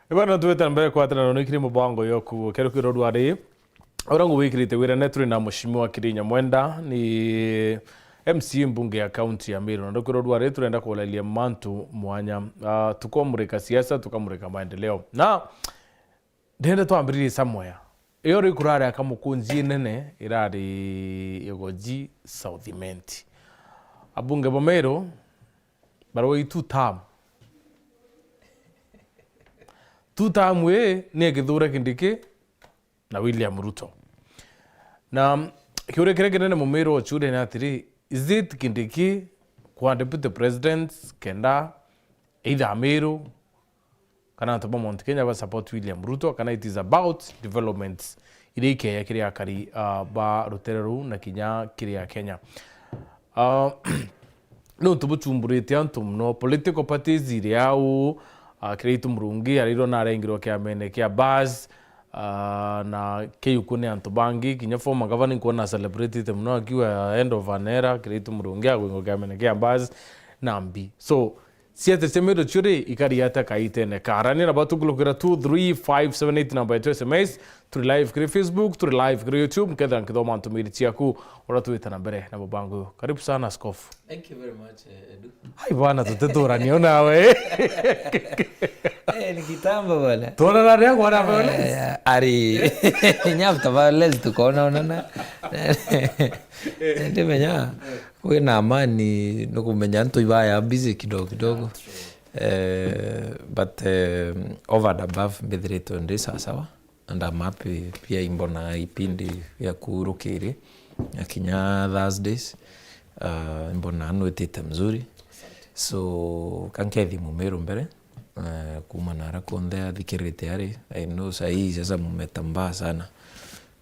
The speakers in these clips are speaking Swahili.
Bwana tuweta mbere kwa tena nonekire mubango yoku kero KWOROTWA ri orangu wikirite wira neturi na mheshimiwa KIRIINYA MWENDA ni MC mbunge ya kaunti ya Meru na KWOROTWA ri turenda kuolalia mantu mwanya tukomurika siasa tukamurika maendeleo na ndende twambiririe samoya iyo ri kurare akamukunji nene irari igoji Southiment abunge ba Meru baroi 2 term we ni githura kindiki na William Ruto na kiure kire kinene Mumiru ochude na atiri is it kindiki kwa deputy president kenda either Meru kana toba Mount Kenya ba support William Ruto kana it is about developments irike ya kiria kari ba Rutereru na kinya kiria Kenya no tubuchumburite antum no political parties iriau Kirito Murungi ariro na arengiro kya mene kya buzz na keyukune antobangi kinya former governor kuona celebrated mno akiwa end of an era Kirito Murungi agwingo kya mene kya buzz nambi so siete semedo chure ikariata kaitene karani na batukulukira 23578 number ya SMS to live kuri Facebook to live kuri YouTube mkedha nkidoma antumiri Ciaca oratuita na mbere na babangu karibu sana askofu. Thank you very much Edu. Hai bwana tutetura niona we Ni kitambo bwana. Tona na ria kwa na ari nyafta vale tukona onana. Ndimenya kwina amani no kumenya nto ibaya busy kidogo. But over and above bedreto ndi sawa and I'm happy pia imbona ipindi ya kurukiri akinya Thursdays imbona anwetete mzuri so kankethi Mumiru mbere kuma nara konde thikirite ari I know sai sasa mumetamba sana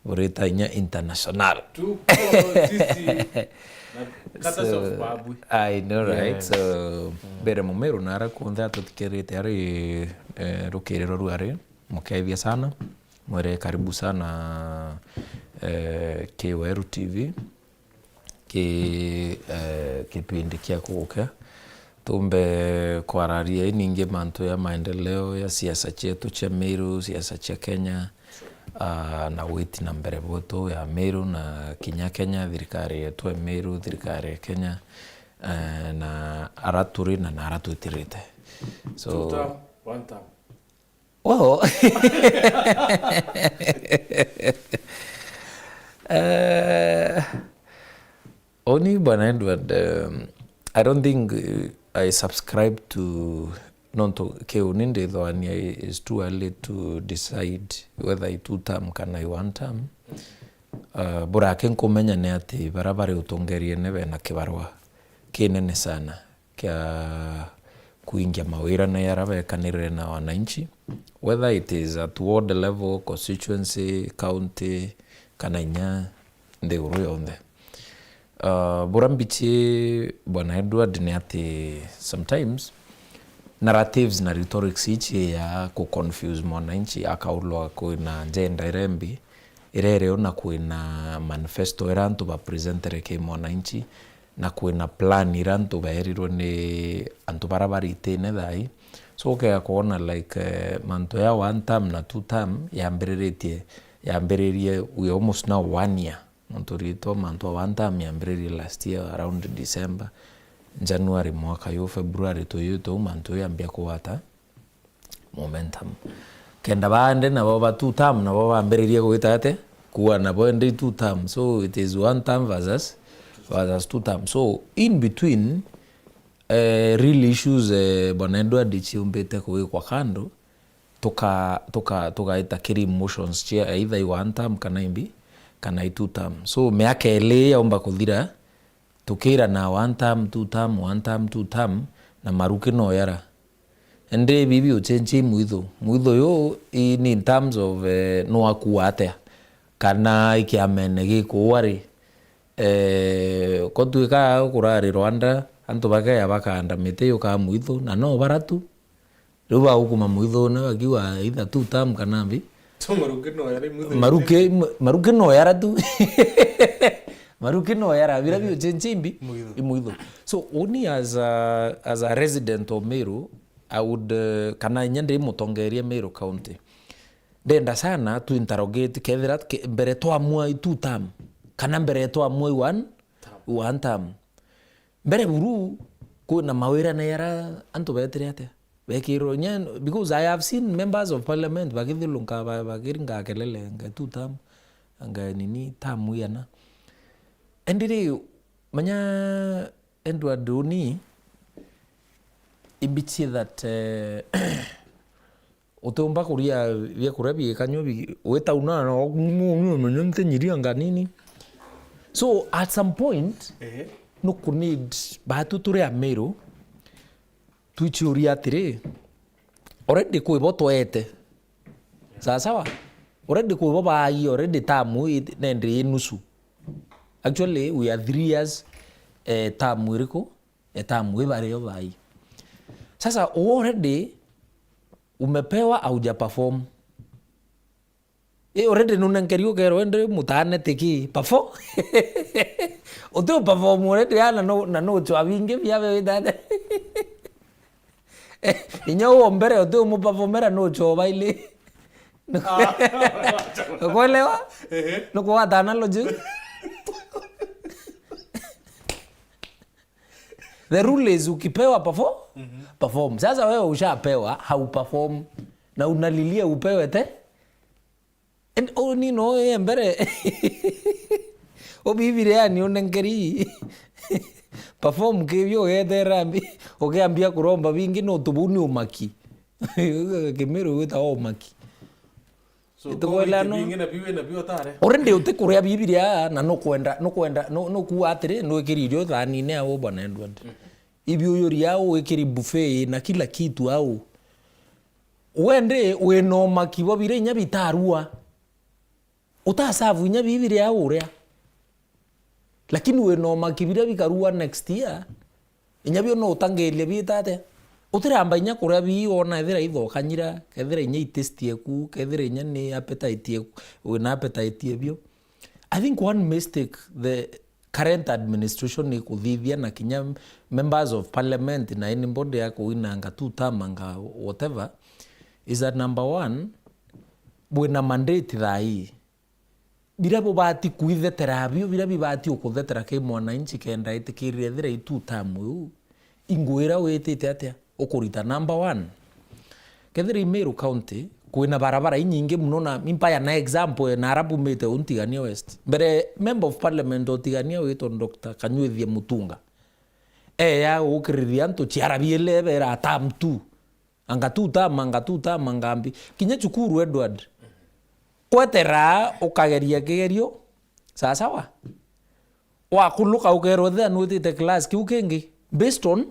ureta inya international I know right so bere Mumiru nara konde atuthikirite ari rukiriro ruare mukethia sana mwere karibu sana KWOROTWA TV kipindi kia kuoka tumbe kwararia ninge manto ya maendeleo ya siasa chetu cha Meru siasa cha Kenya na witi na mbere boto ya Meru na kinya Kenya thirikari yetu ya Meru thirikari ya Kenya na araturi na aratutirite so one time well only bwana Edward I don't think I subscribe to nonto keuninde though and is too early to decide whether I 2 term kana I 1 term bora ken komenya ne ati barabare utongerie nebe na kibarwa kinene sana kya kuingia mawira na yarabe kanire na wananchi whether it is at ward level constituency county kana nya nde uruyonde burambichi bwana Edward ni ati sometimes narratives na rhetorics ichi ya ku confuse mwananchi akaulwa kuina agenda irembi irere ona kuina manifesto irantu ba presentere ke mwananchi na kuina plan irantu ba eriro ni antu barabara itene thai so kaya kuona like manto ya 1 term na 2 term yambiririe we almost now 1 year Montorito manto 1 term yambiririe last year around December January mwaka yo February to yuto manto yambia kuwata momentum kenda bande na baba 2 term na baba ambiririe kuitate kuwa na bande 2 term so it is 1 term versus 2 term so in between real issues bwana Edward chiumbete kwa kando toka itakiri emotions chia either 1 term kana 2 term so meake ele yaomba kuthira tukira na 1 term 2 term 1 term 2 term na maruke no yara ende bibi uchenchi muitho yo in terms of no akuate kana ikiamene gikuwari kotuika kurari Rwanda antu bakaya bakanda mete yo ka muitho na no baratu ruba hukuma muitho na akiwa either 2 term kana mbi so maruke no yara tu maruke no yara vira bio chenchimbi muitho so only as a resident of Meru I would kana nyende mutongeria Meru County ndenda sana tu interrogate kethira mbere to amua 2 term kana mbere to amua 1 term mbere buru kuna mawira na yara antu betre ate bekiro nyen because I have seen members of parliament bagithulunga bagiringa kelele nga 2 term anga nini term yana endiri manya Edward Oni ibichi that utomba kuria vya kurabi kanyo weta una no ntenyiria nganini so at some point no could need batu ture amero tuichuria atire already ko iboto ete sawa already ko baba yi already tamu nende nusu actually we are 3 years tamu iriko tamu ibare yo bai sasa already umepewa auja perform already nunangerio kero ende mutane teki perform oto perform already ana no chwabinge bya bidade inyo ombere oto mu performera no choba ile koelewa no kwa analogy the rule is ukipewa perform sasa wewe ushapewa hau perform na unalilia upewe te and oni no embere obivire yani unengeri perform kebyo ederambi ogeambia kuromba bingi no tubuni umaki Kemeru wita umaki so bingi na biwe tare orende utikuria bibiria na no kwenda no kuatire no ekiririo thani ne abo bwana Edward ibyo yori yao ekiri buffet na kila kitu au wende we no makibo bire nya bitarua utasavu nya bibire yao uria lakini we no makibira bikarua next year nya bio no utangelia bitate utiramba nya kuria bi ona ethira ithokanyira kethira nya itestie ku kethira nya ni appetite ku we na appetite bio I think one mistake the current administration ni kuthithia na kinya members of parliament na anybody yako inanga 2 term anga whatever is that number 1 bwina mandate thai bila bobati kuithetera bio bila bibati ukuthetera ke mwananchi kenda itikirire thira 2 term u ingwira wetete atia ukurita number 1 kethira Meru County kuina barabara inyingi muno na impaya na example na arabu mete untigania west mbere member of parliament otigania wito Dr. Kanyuithia Mutunga ya ukiriria nto Ciaca biele bera tam 2 anga 2 tam ngambi kinya chukuru Edward kwetera ukageria kigerio sawa wa kuluka ukero the no the class kiukengi based on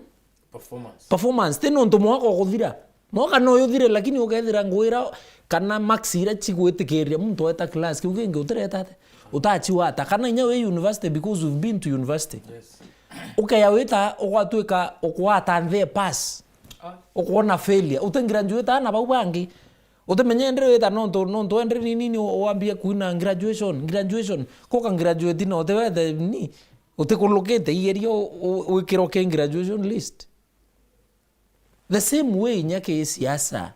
performance teno ndo mwako kuthira mwaka no yuthire lakini ukethira ngwira kana maxira chigwetikiria muntu eta class kiukengi utireta utachiwa ata kana nya we university because you've been to university yes ukaya weta ukwatuika ukwata the pass ukona failure utengraduate ana baubangi utemenye ndre weta nonto ndre nini oambia kuina graduation ko kan graduate no te ni utekolokete yerio wikiro ke graduation list the same way nyake siasa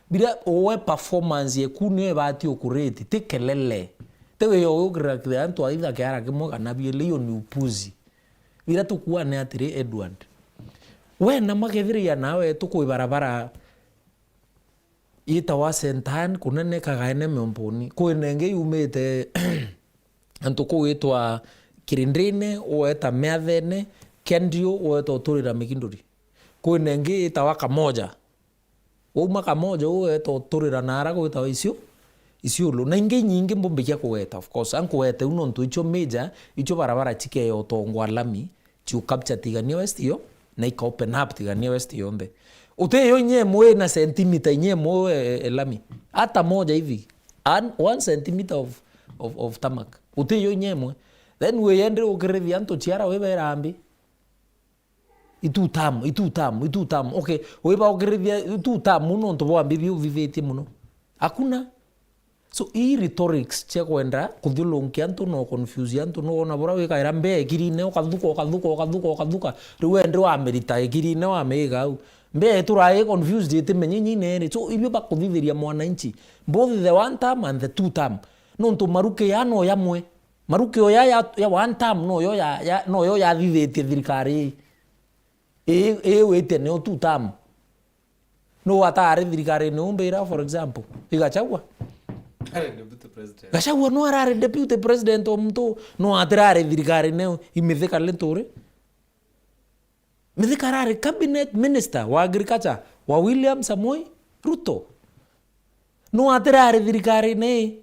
bila owe performance yekunwe bati okureti tekelele tewe yo ukira antu aitha kiara kimwe kana biele yo ni upuzi bila tukua ne atire Edward we na magethiria nawe tuko barabara ita wa sentan kunene kagaene memponi kuenenge yumete antu ko etwa kirindrine o eta meathene kendio o eta oturira mikinduri kuenenge ita wa kamoja uma kamoja o eta oturira nara ko eta isio lo na inge nyingi mbombekia ko eta of course anko eta uno ntu icho meja icho barabara chike yo tongwa lami chiu capture tigania west yo na ika open up tigania west yonde ute yo nyemwe na centimeter nyemwe lami hata moja hivi 1 centimeter of tarmac ute yo nyemwe then we endre ukirithia nto Ciaca we berambi itutam okay we ba ukirithia itutam muno nto bwambi bi uvivetie muno hakuna so rhetorics che kwenda kuthulunkia nto no confuse nto no ona bora we kaira mbe kirine ukathuka riwe ndri wa merita kirine wa mega mbe turai confused ite menyenyi nere so ibyo bakuthithiria mwananchi both the one term and the two term nonto maruke yano yamwe maruke ya one term no yo ya thithitie thirikari wete ne two term no atare thirikari ne umbira for example igachagwa Gachagua no arare deputy president omto no atrare thirikari ne imithika lentore mithikarare cabinet minister wa agriculture wa William Samoei Ruto no atrare thirikari ne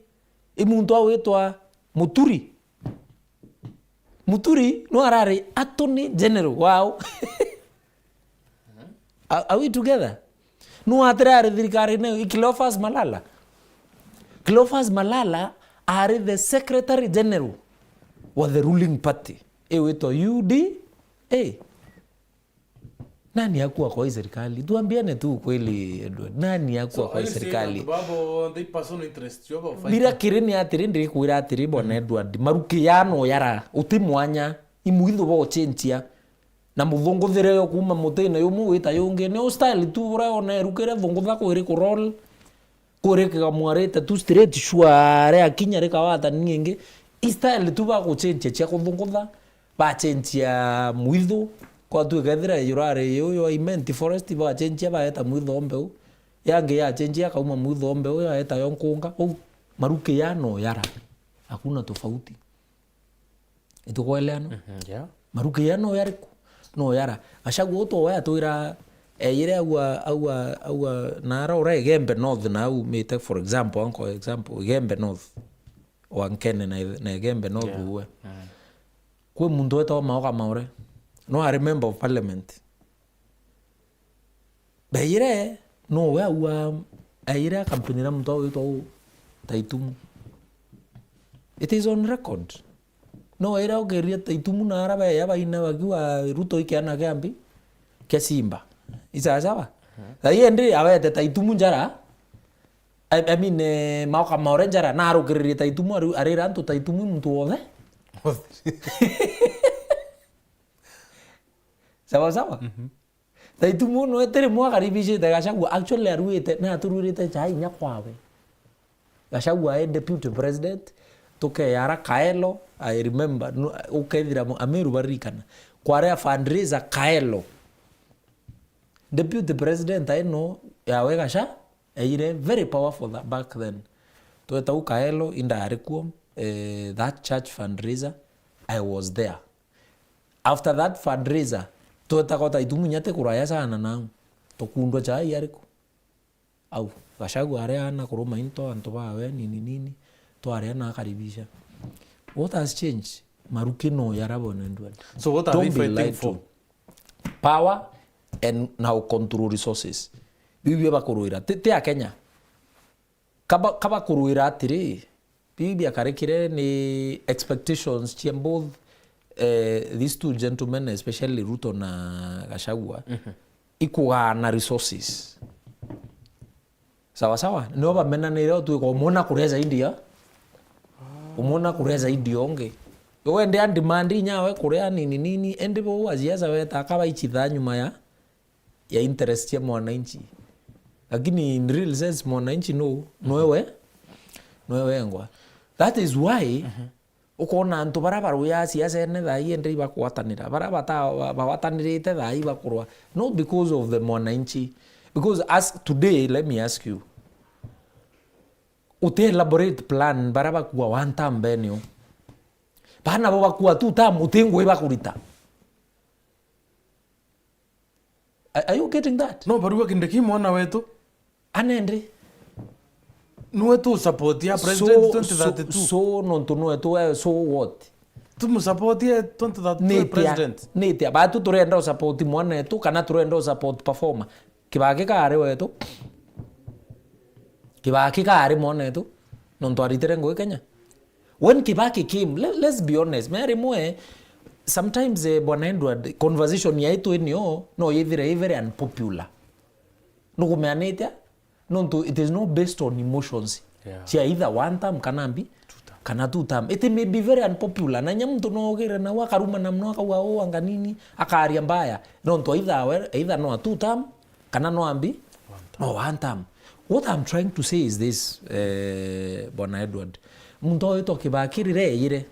imuntu awetwa Muturi no arare attorney general wow are we together no atrare thirikari ne Cleophas Malala are the secretary general wa the ruling party ewetwa UDA. Nani hakuwa kwa hii serikali? Tuambiane tu kweli Edward. Nani hakuwa kwa hii serikali? Bira KIRIINYA atiri ndiri kwira atiri bona Edward. Maruki yano yara utimwanya imuitho bo chentia na muthunguthere yo kuma mutene yo muwita yonge ne style tu uraona rukere thungutha ko iri kurol kureka mwarete tu straight shware akinya reka wata ninge style tu ba ko chentia cha kuthungutha ba chentia muitho kwa tu gathira yurare yo imenti forest ba chenjia ba eta muitho mbeu yange ya chenjia kauma muitho mbeu ya eta yonkunga maruke yano yara hakuna tofauti itukoeleano yeah maruke yano yariko no yara ashagu to waya toira yire awa nara ora Gembe North na au mete for example Gembe North wankene na Gembe North uwe kwa mundu eta maoka maore no I remember of parliament bayire no wa ayira campaign na mtu to Taitumu it is on record no ayira ogeria Taitumu na araba ya baina wakiwa Ruto ikiana gambi kia Simba isa sawa ayi ndi awete Taitumu njara I mean mauka maore njara na arogeria Taitumu arira nto Taitumu mtu wothe sawa Taitumu no etere mwakaribishe Gachagua actually aruite na tururite chai nya kwawe Gachagua deputy president toke yara Kaelo I remember ukethira ameru barikana kware fundraiser Kaelo deputy president I know yawe Gacha ire very powerful that back then to eta Kaelo inda arikuo that church fundraiser I was there after that fundraiser tota kota Taitumu nyate kuraya sana na tokundwa chai yariko au Gachagua areana kuruma into anto bawe nini to areana akaribisha what has changed maruki no yarabona ndwa so what are we fighting for power and now control resources bibi bakuruira te ya Kenya kaba kuruira atiri bibi akarekire ni expectations both these two gentlemen, especially Ruto na Gachagua, ikuwa na resources. Sawa. Ndio ba mena nero tu ko mona kureza India. Umona kureza India onge. Yo ende and demand nyawe kurea nini ende bo waziaza weta akaba ichitha nyuma ya interest ya mwananchi. Lakini in real sense mwananchi no wewe ngwa. That is why ukona antu barabara ya siasa ene thai ende bakwatanira barabata bawatanirite thai bakurwa not because of the mwananchi because as today let me ask you ute elaborate plan baraba kuwa one term benio bana bo bakuwa two term utengwe bakurita are you getting that no baruwa kindeki mwana wetu anende nuwe tu support ya president 2032 so non tu nuwe tu so what tu support ya 2032 president netia ba tu turenda support mwana tu kana turenda support performer kibake kare wetu kibake kare mwana tu non tu aritere ngo Kenya when Kibaki came let's be honest Mary Moe sometimes bwana Edward conversation ya itu enio no yethire very unpopular no kumeanetia no it is not based on emotions cia either one term kana two term it may be very unpopular na nyamtu no gere na wakaruma na mno akawa anga nini akaria mbaya no to either no two term kana no ambi no one term. What I'm trying to say is this, Bwana Edward, muntu oito Kibaki rireyire,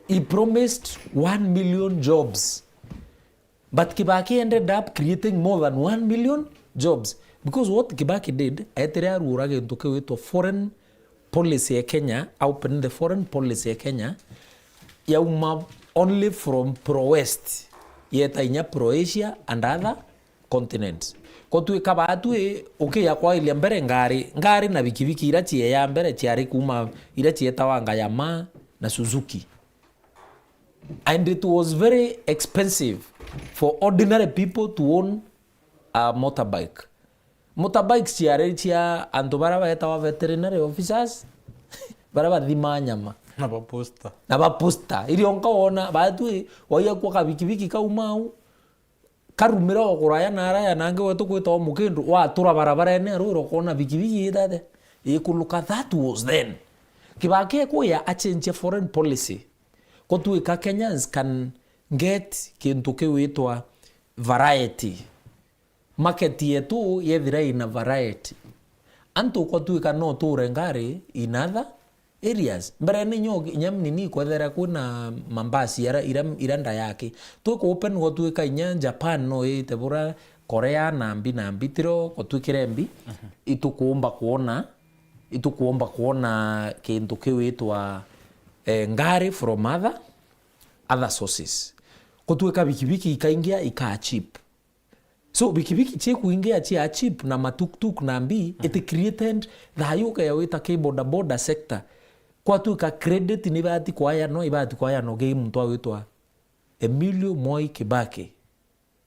he promised 1 million jobs, but Kibaki ended up creating more than 1 million jobs, because what Kibaki did, etere arurage ntuke wito foreign policy ya Kenya, open the foreign policy ya Kenya, ya only from pro-west, yeta inya pro-Asia and other continents. Kotu kabatu ya kwa ili mbere ngari na bikibiki irati ya mbere tiari kuma irati etawanga ya Ma na Suzuki. And it was very expensive for ordinary people to own a motorbike. Motorbikes tiari tia antobaraba etawa veterinary officers baraba dhima nyama na baposta ili onka ona batu waya kwa kabikibiki kaumau karumira okuraya naraya nange wetu kwita omukindu wa tura barabara ene ruro kona bikibiki idade ikuluka. That was then. Kibaki kuya a change foreign policy kotu ka Kenyans can get kintu kiwitwa variety. Market yetu yethira ina variety antu kotu ka no ture ngari in other areas. Mbere ni nyogi nyamnini kwethera kuna mambasi iranda yake tuko open gotuika inya Japan no itebura Korea nambi tiro gotuikirembi itukuomba kuona kintu kiwitwa ngari from other sources. Gotuika bikibiki ikaingia ika cheap. So bikibiki che kuingia che cheap na matuktuk nambi it created the hayuka ya wita ke boda sector. Kwa tu ka credit ni bati kwa ya no game mtu witwa Emilio Moi Kibaki,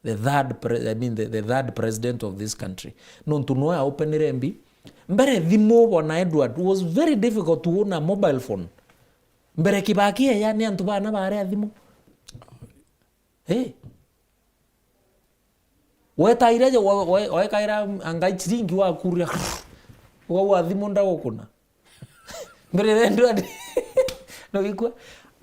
the third president of this country. Non tunoa open rembi mbere dhimo Bwana Edward was very difficult to own a mobile phone. Mbere Kibaki ya ni antu bana bare dhimo weta ireje wa kaira angai chiringi wa kuria wa dhimo ndago kuna mbere Edward no ikwa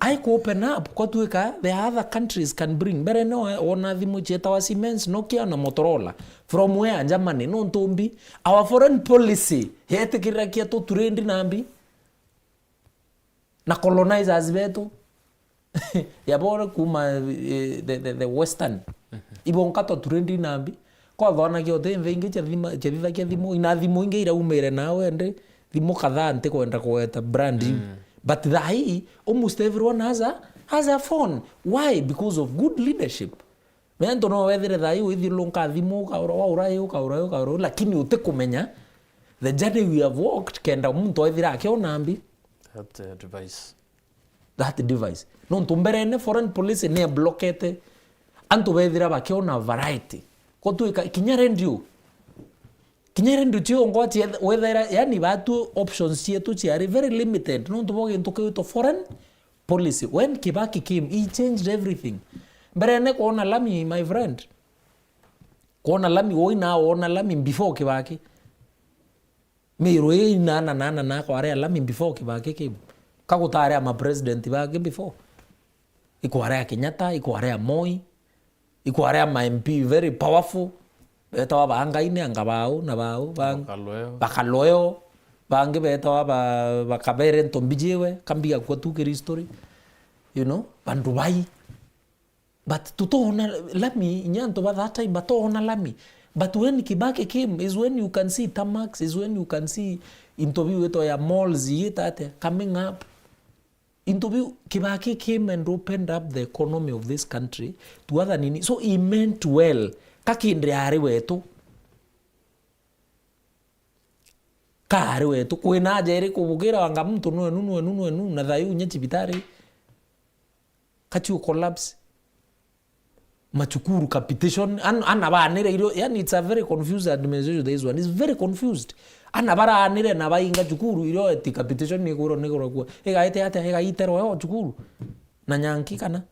I could open up kotuika the other countries can bring mbere no ona dhimu cheta wa Siemens Nokia na Motorola from where Germany no ntombi our foreign policy yete kirakia to turendi nambi na colonizers betu ya bora kuma the western ibonka to turendi nambi kwa dhona kyote mvengi chethitha kia thimu ina thimu inge ira umere nawe ndi thimu kadhaa nte kwenda kweta branding. But almost everyone has a phone. Why? Because of good leadership. Mendo no wethere thai with you lonka thimu kaurayo lakini utekumenya the journey we have walked kenda muntu ethira akionambi that device no tumbere ne foreign police ne blockete antu wethira bakiona variety kotu kinyarendio tio ngoti whether yani batu options yetu are very limited no tuboge ntoke to foreign policy. When Kibaki came he changed everything. Mbere kuona lami my friend kuona lami ona lami before Kibaki miroi na kwa area lami before Kibaki came kakutare ama president bage before ikuarea Kenyatta ikuarea Moi ikuarea ma MP very powerful betawa bangaine angabao na bao bakaloyo bange betawa bakabere ntombijewe kambia kwa tukiri history you know bandubai but tutona lami nyanto by that time batona lami. But when Kibaki came is when you can see tamax, is when you can see interview with ya malls yet coming up. Interview Kibaki came and opened up the economy of this country to other nini. So he meant well. Kakindre ari wetu kari wetu kwina jeri kubugira wanga mtu nunu na thayu nyechibitari kachi collapse machukuru capitation anabanire iro yani it's a very confused administration. This one is very confused anabara anire na bayinga chukuru iro eti capitation ni kuro kwa ega itero chukuru na nyanki kana.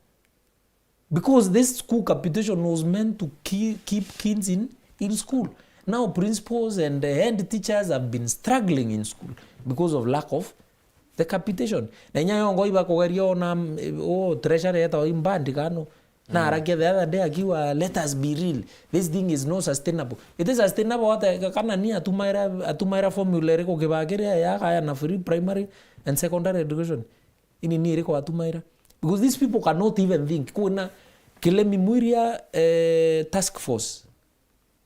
Because this school capitation was meant to keep kids in school. Now principals and head teachers have been struggling in school because of lack of the capitation. Na nyayo ngoi ba kogerio na treasury eta imbandi kano Na arakia the other day akiwa let us be real. This thing is not sustainable. It is sustainable hata kana ni atumaira formula reko kibageria ya kaya na free primary and secondary education. Ini ni reko atumaira. Because these people cannot even think. Kuna kile mimuria task force.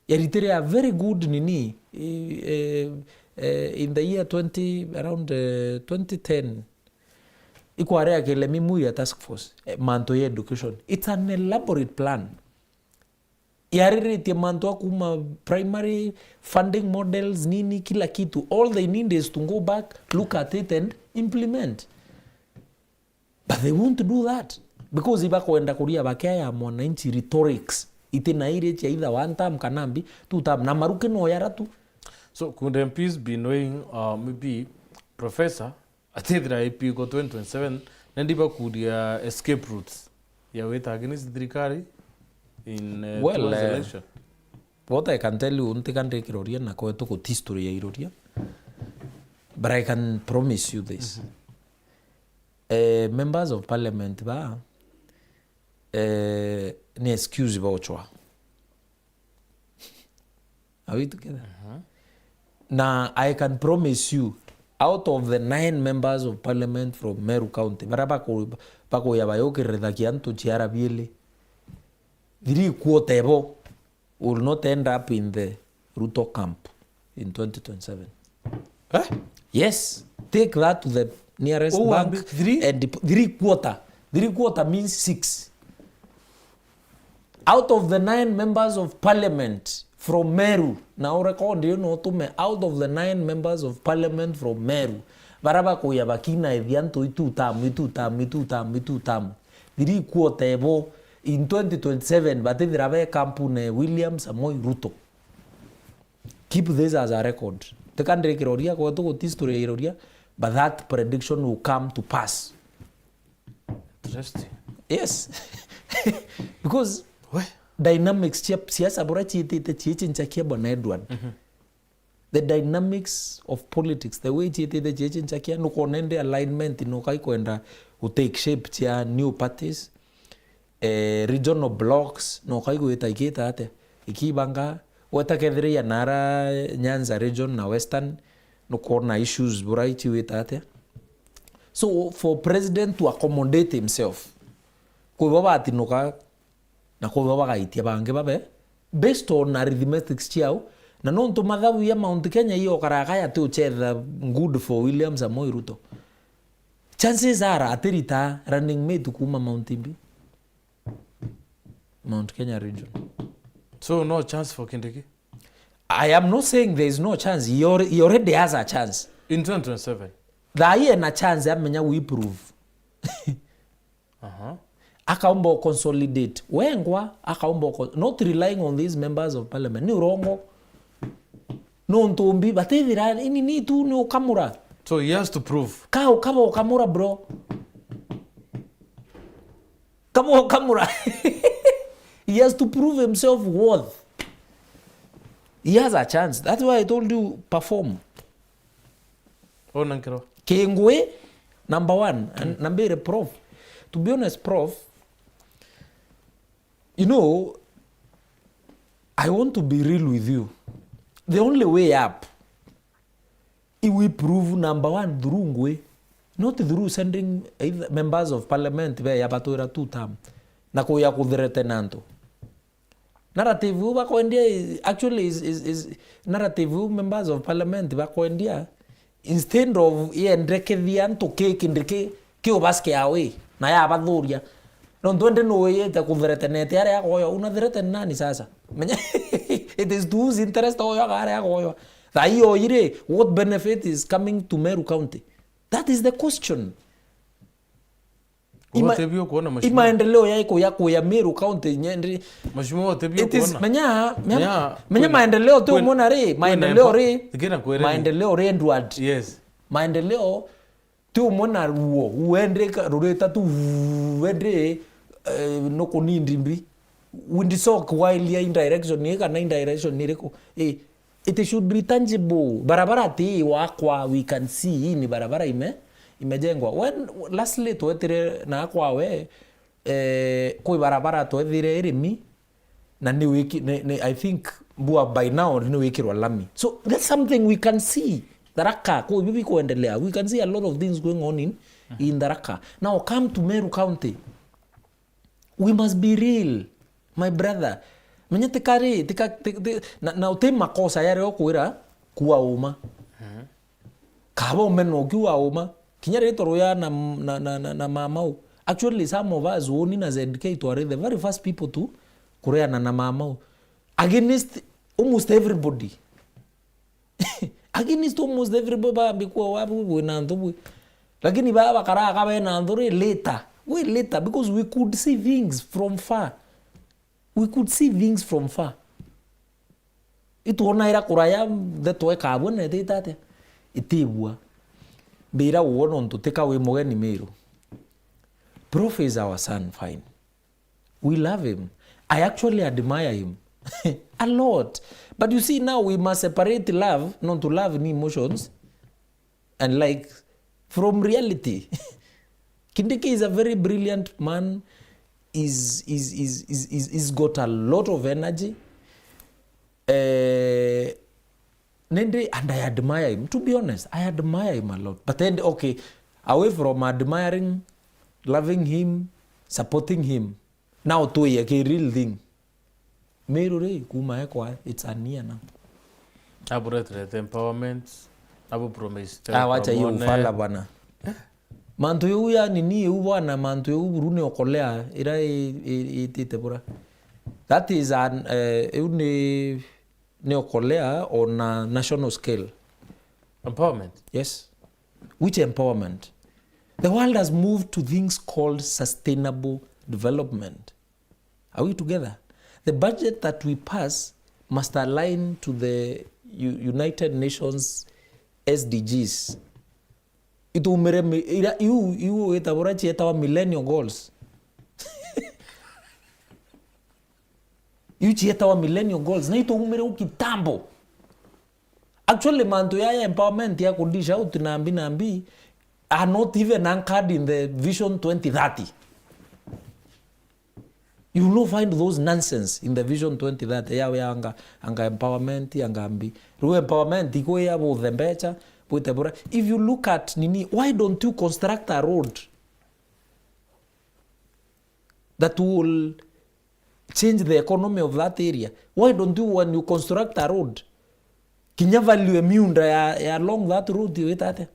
Eritrea very good nini in the year 2010 ikuarea kile mimuria task force manto ya education. It's an elaborate plan. Yariri manto kuma primary funding models nini kila kitu. All they need is to go back, look at it and implement. But they won't do that. Because iba kuenda kuria bakea ya mwananchi rhetorics. Itina ire cha either one term kanambi, two term. Na maruke no yaratu. So could MPs be knowing maybe Professor atethira IP go 2027 nendiba kudia escape routes ya weta against thirikari in election. What I can tell you untikande kiroria na ko to history ya iroria. But I can promise you this. Members of parliament ba ni excuse voucher. Are we together? Now I can promise you, out of the 9 members of parliament from Meru County, bako ya bayoke redakianto chiara biele, 3/4 will not end up in the Ruto camp in 2027. Eh? Yes, take that to the nearest bank. 3/4. 3/4 means 6. Out of the 9 members of parliament from Meru, now record you know to me, out of the 9 members of parliament from Meru, baraba ko ya bakina edianto itu tam. 3/4 in 2027, but the rabe kampune William Samoei Ruto. Keep this as a record. The country kiroria ko to history iroria, but that prediction will come to pass. Interesting. Yes. Because dynamics siasa bora chiechinchakia bwana Edward. The dynamics of politics, the way chiechinchakia no konende alignment no kai kwenda to take shape chia new parties, regional blocks no kai kuitaiketa ate ikibanga watakethria nara Nyanza region na western no corner issues bora ichiweta ate. So for president to accommodate himself kuiba ati no ka na kwa bagaitia bange babe based on arithmetics chiao na no to madhabu ya Mount Kenya hiyo karakaya tu chetha good for William Samoei Ruto. Chances are atirita running mate kuma Mount Kenya region. So no chance for Kindiki? I am not saying there is no chance. He already has a chance. In 2027? There is a chance amenya we prove. Akaomba consolidate. Wengwa akaomba not relying on these members of parliament. Ni urongo. No ntombi batethira ini ni tu ni Okamura. So he has to prove. Kama Okamura bro. Kama Okamura. He has to prove himself worth. He has a chance. That's why I told you perform. Oh nankero. Kengwe number 1 and number prof. To be honest, prof, you know, I want to be real with you. The only way up, if we prove number 1 through Ngwe, not through sending members of parliament where yabatora 2 term, na kuya kudretenanto. Narrative bako India actually is narrative members of parliament bako India instead of ndreke vianto cake ndreke ke obaske awe na ya badhuria no twende no yeta kudretenete ya goyo una dreten nani sasa it is whose interest oyo gare goyo thaio ire what benefit is coming to Meru County? That is the question. Imaendeleo yako ya Meru County nyendri mashimo otebio kuona menya maendeleo tu umeona re maendeleo re Edward. Yes, maendeleo tu umeona ruo uende rureta tu uende no konindimbi windisok while in direction ni kana in direction ni reko it should be tangible. Barabara ti wakwa we can see ni barabara imejengwa. When lastly tuetere na kwawe kwi barabara twethire irimi na I think bua by now ni wikirwa lami. So that's something we can see. Tharaka kwa bibi kuendelea. We can see a lot of things going on in Tharaka. Now come to Meru County. We must be real, my brother. Menya tikari na utem makosa yare okwira kuwa uma. Kabo meno kuwa uma. Kinyare toroya na mamau. Actually some of us who na ZK to are the very first people to kurea na mamau against almost everybody. Against almost everybody bikuwa wabu we na ndobu. Lakini baba kara kabe na ndore later. We later because we could see things from far. We could see things from far. Itu ona ira kuraya de toe kabone de tate. Itibwa. Beira uono nto teka we Mugeni Meru. Prof is our son, fine. We love him. I actually admire him a lot. But you see now we must separate love, not to love in emotions, and like from reality. Kindiki is a very brilliant man. He's got a lot of energy. And I admire him. To be honest, I admire him a lot. But then, okay, away from admiring, loving him, supporting him, now to a real thing. Meru re kuma ekwa, it's a near now. Aburetre empowerment, abu promise. Wacha hiyo ufala bwana. Mantu yu ya nini yu bwana, mantu yu burune okolea ira itite bura. That is an ne okolea on a national scale. Empowerment? Yes. Which empowerment? The world has moved to things called sustainable development. Are we together? The budget that we pass must align to the United Nations SDGs. Ito umereme yu etabora chietawa millennial goals. Yu chietawa millennial goals na ito umere ukitambo. Actually manto ya empowerment ya kundisha uti nambi are not even anchored in the Vision 2030. You will not find those nonsense in the Vision 2030. Yawe anga empowerment, anga ambi. Ruwe empowerment, iko ya bo thembecha, bo itebura. If you look at nini, why don't you construct a road that will change the economy of that area? Why don't you, when you construct a road, kinya value miunda ya along that road, iwetate?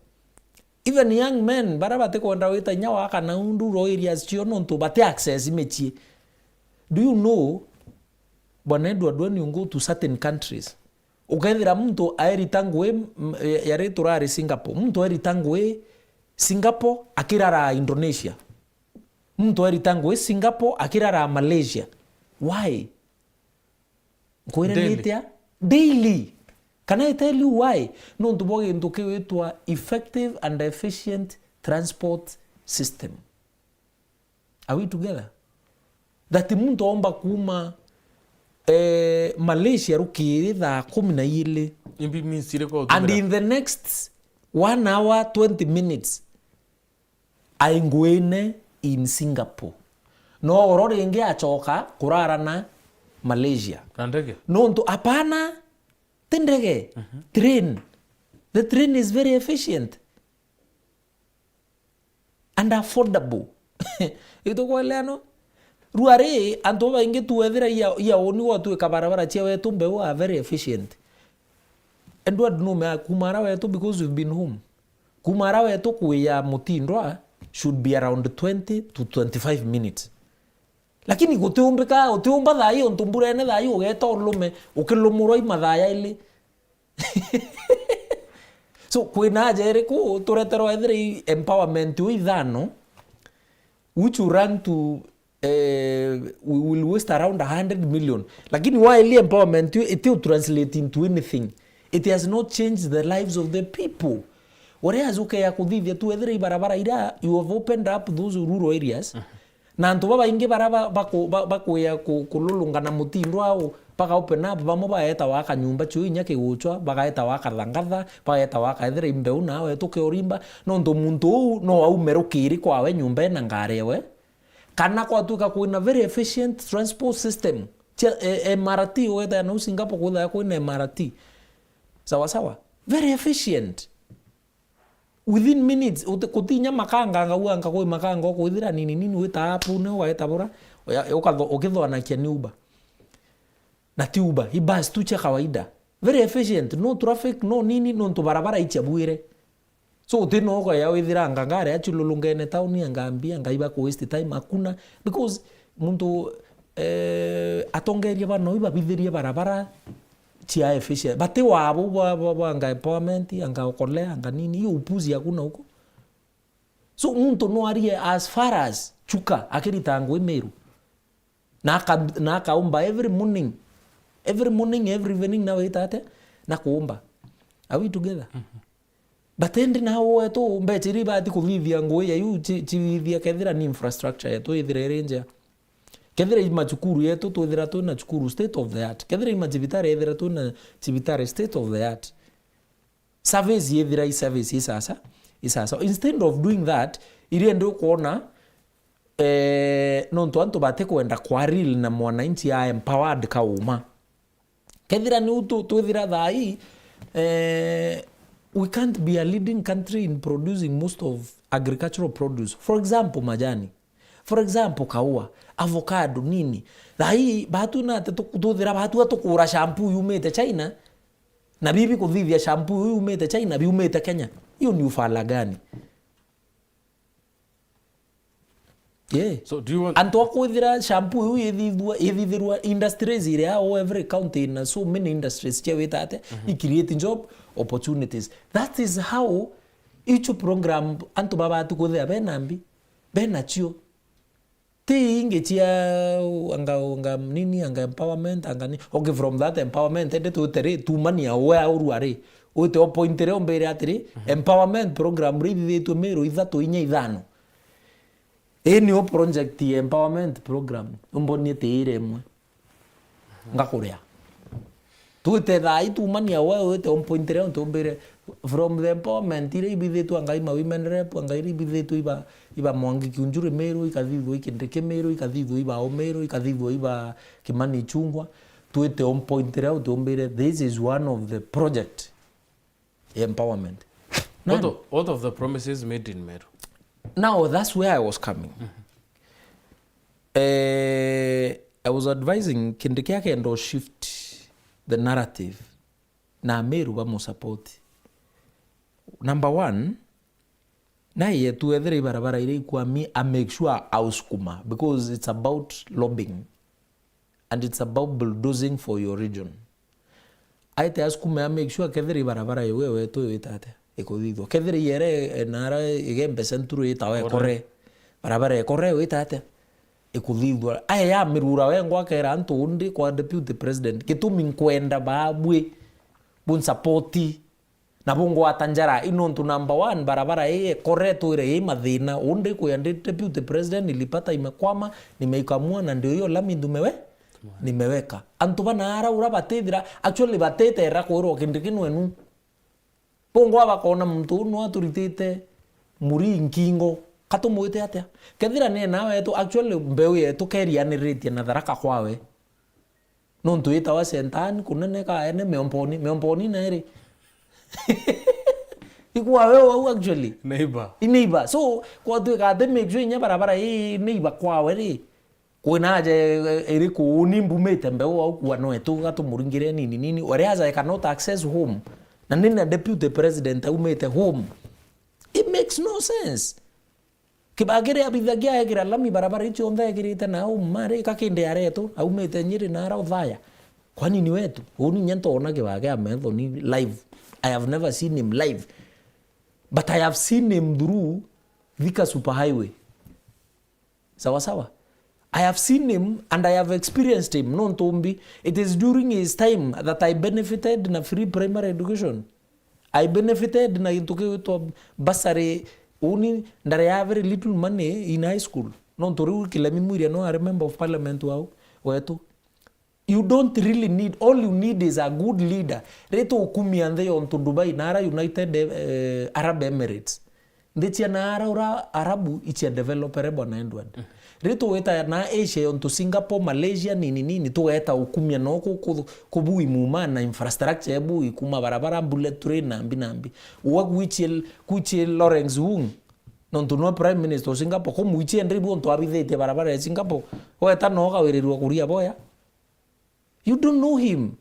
Even young men, barabate kwenda wita nyawa aka na undu areas chiono nto bate access imechie. Do you know, Bwana Edward, when you go to certain countries, ukaethira mtu aeritangwe yareturari Singapore, mtu aeritangwe Singapore akirara Indonesia, mtu aeritangwe Singapore akirara Malaysia. Why? Daily. Can I tell you why? No, tuboge ntokewe to effective and efficient transport system. Are we together? That muntu omba kuma Malaysia rukiri thaa 12 and in the next 1 hour 20 minutes aingwene in Singapore. No orore inge achoka kurara na Malaysia. Ndege? No nto apana tendege. Train. The train is very efficient and affordable. Ito kwa leano ruare antoba inge tuwethira ya oni watu kabarabara chia wetu mbeu are very efficient. Edward no me kumara wetu because we've been home. Kumara wetu kuya mutindwa should be around 20 to 25 minutes. Lakini uteumba thai ontumburene thai ugeta olume ukilumurwa imathaya ili. So kwina jere ku turetero ethire empowerment wi thano which will run to we will waste around 100 million. Lakini while empowerment it will translate into anything. It has not changed the lives of the people. Whereas ya kuthithia tu ethire barabara ira you have opened up those rural areas. Na antu baba inge baraba bako ya kululunga na mutindo au paka open up bamo baeta waka nyumba chui nyake guchwa bagaeta waka rangatha baeta waka ethire imbeu nawe tuke orimba no ndo muntu no au merukiri kwawe nyumba na ngarewe kana kwa tuka kuina very efficient transport system MRT whether no Singapore kuda kuina MRT sawa very efficient within minutes kutinya makanga ngauanga kwa makanga kuithira nini wita hapo ne waita bora ukithona kia ni Uber na ti Uber hi bus tu cha kawaida very efficient no traffic no nini no to barabara ichabuire so utino kwa ya withira ngangare achululungene town ngambia ngaiba ku waste time hakuna because muntu atongeria bana iba bithiria barabara chia efficient bate wabo anga empowerment anga okolea anga nini hiyo upuzi hakuna huko so muntu no arie as far as chuka akiritango Meru na kaomba every morning every evening na waitate na kuomba are we together but endi na wetu mbetiri bati kuvivia ngoya yu chivivia kethira ni infrastructure yetu ithira range kethira imachukuru yetu twithira tu na chukuru state of the art kethira imachivitare ithira tu na chivitare state of the art service ithira I service isasa instead of doing that ili endo kuona nonto anto bate kwenda kwa real na mwananchi ya empowered kauma kethira ni utu twithira thai we can't be a leading country in producing most of agricultural produce. For example, majani. For example, kaua, avocado, nini. Thai, batu na tuthira batu atukura shampoo yumete China. Na bibi kuthithia shampoo yumete China, biumete Kenya. Hiyo ni ufala gani? Yeah. So do you want Anto kuthira shampoo yethithirwa industries ire au every county in so many industries chewetate create job opportunities. That is how each program anto baba tukuthia benambi benachio te inge chia anga nini anga empowerment anga ni okay from that empowerment ende to tere tu mania we auruare ote opointere ombere atiri empowerment program rithi tu Meru ithatu inya ithano any project empowerment program umboni teire mwe ngakuria tuite thai tu mania we te opointere on tombere from the empowerment ire ibithitu anga ima women rep anga ire ibithitu iba mwangi kiunjure Meru ikathithwo ikindeke Meru ikathithwo iba o Meru ikathithwo iba Kimani Chungwa tuite on pointere out tombere this is one of the project empowerment. What of the promises made in Meru? Now that's where I was coming. I was advising kindiki yake ndo shift the narrative na Meru ba support. Number one, na yetu ethere barabara ile kwa mi I make sure auskuma because it's about lobbying and it's about bulldozing for your region. Aite askuma I make sure kethere barabara yewe to yetate ekodido kethere yere nara igembe centuru itawe kore barabara kore yetate ekodido aya mirura wengo akera anto undi kwa deputy president kitumi nkwenda babwe bun supporti na bongo atanjara inontu number 1 barabara kore to ire mathina undi kwa deputy president ilipata imekwama nimeikamua na ndio hiyo lami ndumewe nimeweka antu bana ara ura batethira actually batete era kwiro kindikinu enu bongo abakona muntu no aturitite muri nkingo katumwite atia kethira ne nawe to actually mbeu yetu kerianiritie na tharaka kwawe nontu itawa sentani kunene ka ene meomponi na eri ikuwa wewe actually neighbor so kwa tu ka de make sure nya barabara hii neighbor kwawe ri kwina je eri ku nimbumete mbeu au kwa no etu gatumuringire nini whereas I cannot access home na nina deputy president umete home it makes no sense kibagere abithagia egira lami barabara icho onda egirite na au mare kakinde areto au mete nyiri na ara uthaya kwani ni wetu uni nyento ona kibage ametho ni live I have never seen him live but I have seen him through Thika super highway sawa I have seen him and I have experienced him non tombi it is during his time that I benefited na free primary education I benefited na intuke to basare uni ndare ya very little money in high school non toru kilami muria no I remember of parliament wao wetu you don't really need all you need is a good leader reto okumi ande on to Dubai nara United Arab Emirates ndichia na araura arabu ichia developere bwana Edward rito weta na Asia onto Singapore Malaysia nini tuweta ukumia noko kubui muma na infrastructure ebu ikuma barabara bullet train nambi kuichi Lawrence Wong nonto no prime minister of Singapore ko muichi ndribu onto abithete barabara ya Singapore weta noga wererirwa kuria boya. You don't know him.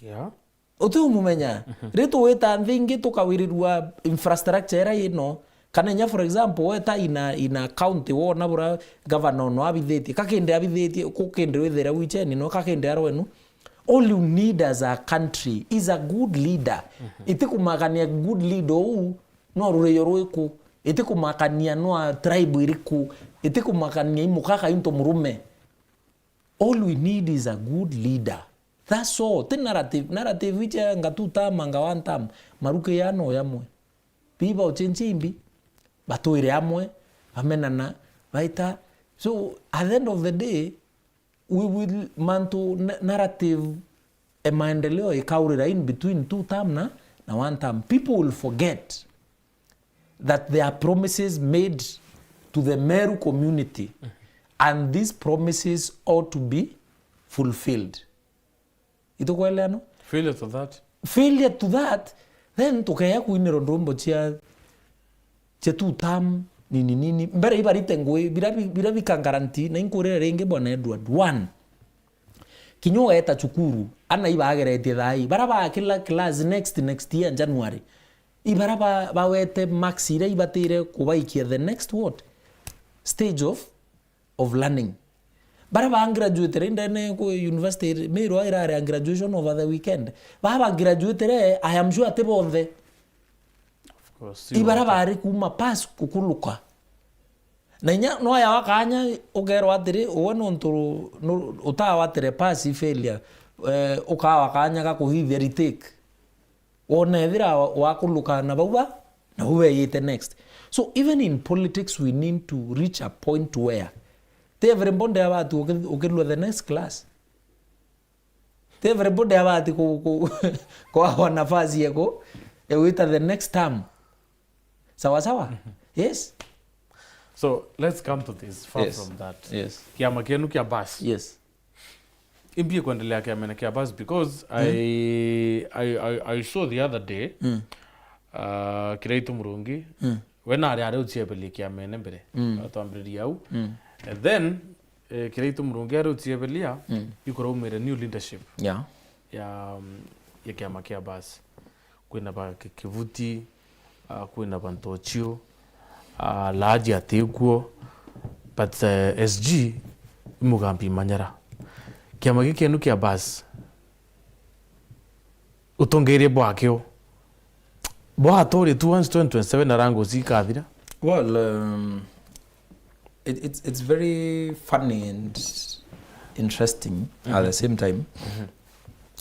Yeah. Otu mumenya rito weta thingi tukawirirwa infrastructure era ino kanenya for example weta ina county wona bura governor no abitheti kakende abitheti kukende wethera wicheni no kakende arwenu. All you need as a country is a good leader. Itikumakania good leader u no rure yoroiku itikumakania no tribe iriku itikumakania imukaka into murume. All we need is a good leader. That's all. The narrative which ngatuta manga wantam maruke yano yamwe. Biba uchenchimbi batuire amwe amenana baita. So at the end of the day we will manto narrative e maendeleo ikaurira in between two term na one term. People will forget that there are promises made to the Meru community and these promises ought to be fulfilled. Itukweleano? Failure to that. Failure to that, then tukaya kuinero ndombo chia tu tam nini mbere ibarite ngwe birabi kangaranti na inkurere renge bwana Edward. One, kinyoga eta chukuru ana ibagerete thai baraba kila class next year January ibaraba bawete maxire ibatire kubaikia the next what stage of learning. Baraba graduate indene ko university mero ira graduation over the weekend. Baba graduate I am sure atebonde. Of course. Ibaraba ari kuma pass kukuluka. Na nya no ya wakanya ogero atire wono ntoro no utawa atire pass failure. Ukawa kanya ka kuhithia retake. Wona thira wakuluka na bauba na uwe yete next. So even in politics we need to reach a point where everybody abati ukirwa the next class. Everybody abati kwa nafasi yako ewita the next term. Sawa? Yes. So let's come to this far yes. from that. Yes. Kiama kienu kia bas. Yes. Impie kuendelea kiama kia bas because I saw the other day Kiraitu Murungi when are uchiebeli kiama nembere atambiri yau. And then Kiraitu Murungi uchiebeli yukoro made a new leadership. Yeah. Ya kiama kia bas. Kwina ba Kivuti, kwina ba Ntochio, Laji Atekuo, but SG Mugambi Manyara. Kiama kienu kia bas. Utongere bwakeo. Bwa tori 2027 narango zikathira. Well, it's very funny and interesting at the same time.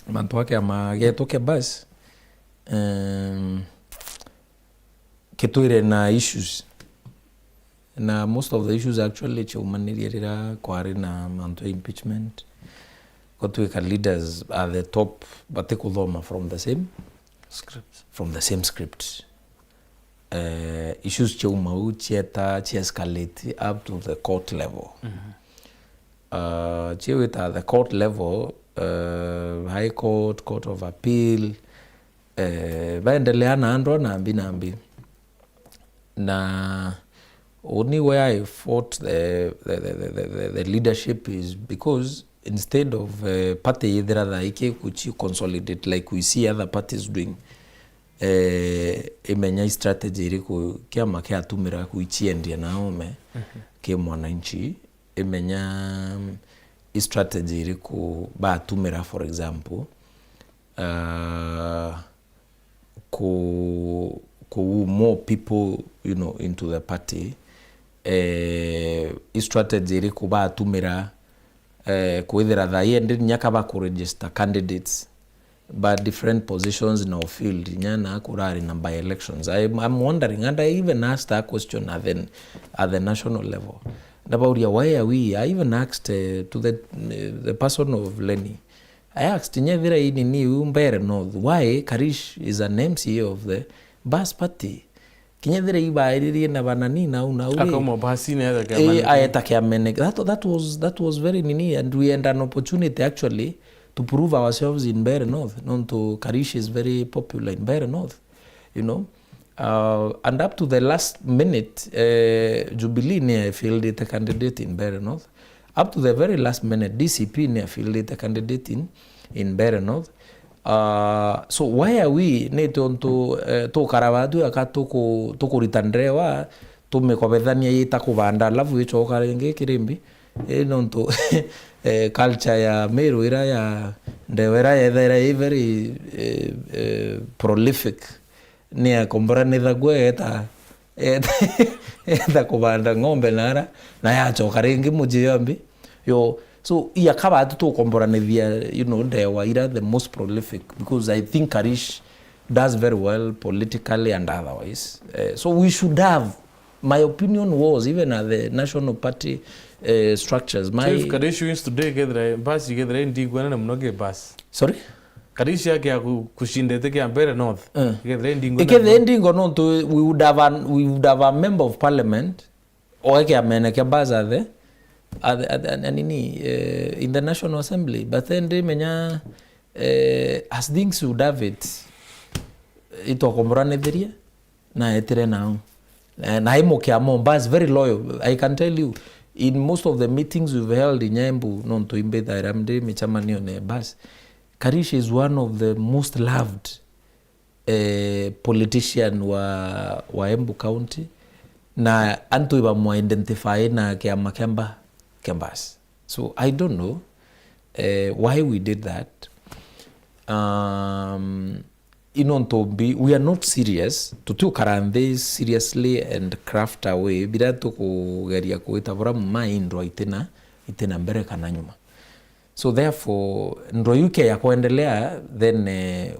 Mantu wake ama getoke bas ketoire na issues na most of the issues actually chumanirira kwari na mantu impeachment kotweka leaders at the top batekudhoma from the same script issues chumau chieta escalate up to the court level chiwita at the court level High Court, Court of Appeal, baendelea na andro nambi. Na only where I fought the leadership is because instead of party either like kuchi consolidate like we see other parties doing, imenya strategy iliku kiama kia tumira kuichiendia naome ke mwananchi imenya strategy iliku ba tumira for example more people into the party strategy iliku ba tumira kuithira thaie ndi nyaka ba ku register candidates but different positions in our field nyana kurari na by elections. I'm wondering, and I even asked that question at the national level. Why are we? I even asked to the person of Lenny. I asked why Karish is an MCA of the Bas Party. kinyethire ibairirie na banani na akamo basi ne ya kama aeta kiamene. That was very nini, and we had an opportunity actually to prove ourselves in Mbeere North. Nonto Karish is very popular in Mbeere North, you know. And up to the last minute, Jubilee near fielded a candidate in Mbeere North. Up to the very last minute, DCP near fielded a candidate in Mbeere North. So why are we to karavadu aka to ritandrewa to mekobethania yita kubanda alafu ichoka renge kirimbi nonto culture ya Meru ira ya ndewera ya very prolific nia kombora nitha gwe eta kubanda ng'ombe nara na ya choka renge mujiyambi yo. So iya kaba to komboranithia, you know, ndewa ira the most prolific, because I think Karish does very well politically and otherwise. So we should have, my opinion was, even at the national party structures, my... Chief Karish wins today, basi gedre ndi gwana na mnoge basi. Sorry? Karish yake ya kushinde teke ya Mbeere North. Gedre ndi gwana. Gedre ndi gwana to we would have a member of parliament oeke amene kia baza the in the National Assembly, but then they menya as things would have it itokombrane theria na etere now na imo kia Mombas very loyal. I can tell you, in most of the meetings we've held in Nyembu non to imbe da ramde michamani one bas, Karish is one of the most loved politician wa Embu County, na anto iba mo identify na kia makemba Kembas. So I don't know why we did that. We are not serious to take karande seriously and craft away bila to kugeria kuitavura maindo itena mbere kana nyuma. So therefore ndo yuke ya kuendelea, then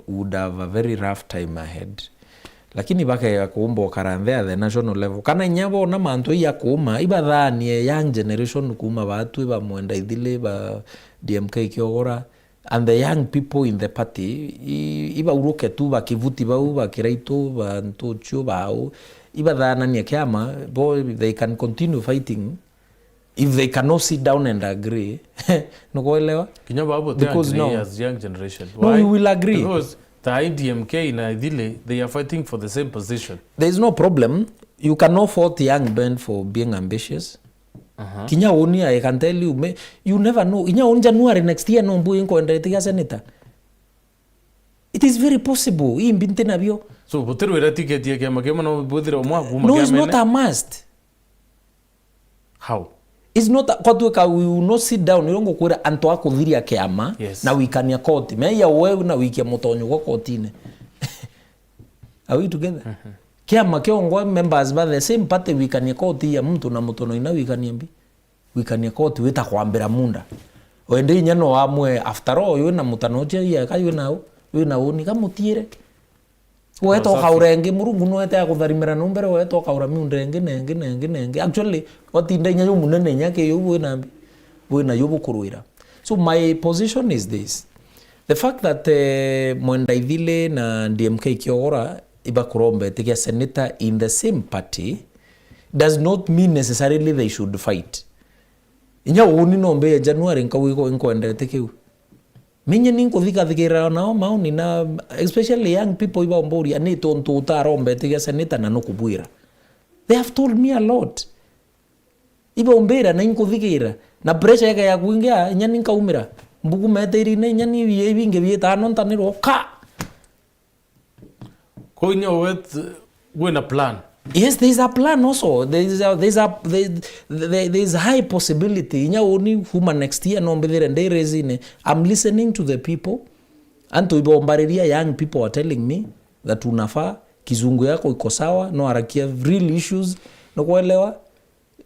would have a very rough time ahead. Lakini baka ya kuumbo karandhe at the national level kana nyabo na manto ya kuuma iba dhani young generation kuuma watu iba mwenda idhile ba DMK kiogora, and the young people in the party iba uroke tu ba kivuti ba kiraito ba ntocho ba au iba dhana ni kiama boy, they can continue fighting if they cannot sit down and agree. No kuelewa kinyaba hapo because no as young generation. Why? No, we will agree because the IDMK na idile they are fighting for the same position. There is no problem. You cannot fault young men for being ambitious. Kinya oni, I can tell you, you never know. Inya on January next year no mbu inko endete senator. It is very possible. Hii mbinte na bio. So botero era ticket ya kama kama no bodira omwa kuma. No, it's not a must. How? It's not kwa tuweka, we will not sit down ilongo kwera anto wako dhiri ya keama na wikania koti meya wewe na wiki ya motonyo kwa kotine. Are we together? Keama keongwa members ba the same party wikania koti ya mtu na motono ina wikania koti weta kuambira munda wende inyano wamwe after all ywe na mutanoche ya kayo nao ywe na woni kamutiere weto kaurenge murungu no eta kutharimira numbere weto kaura miundenge nenge actually watinda nyayo munene nyake yo wena yo bukuruira. So my position is this: the fact that Mwenda Idhile na DMK kiogora iba kurombe tikia senator in the same party does not mean necessarily they should fight. Inya woni nombe January nkawiko inkoende tekeu minye ninko thikira nao maoni na especially young people iba mbori ani tonto utarombe tiga seneta na nokubwira. They have told me a lot. Iba ombera na inko thikira na pressure yake ya kuingia inya ninka umira mbugu meteri ne inya ni binge bieta nontaniro ka ko inya we na plan. Yes, there is a plan also. There is high possibility. Inya oni huma next year no mbedere ndai resine. I'm listening to the people. Anto ibombariria young people are telling me that unafaa kizungu yako iko sawa, no harakia real issues, no kuelewa.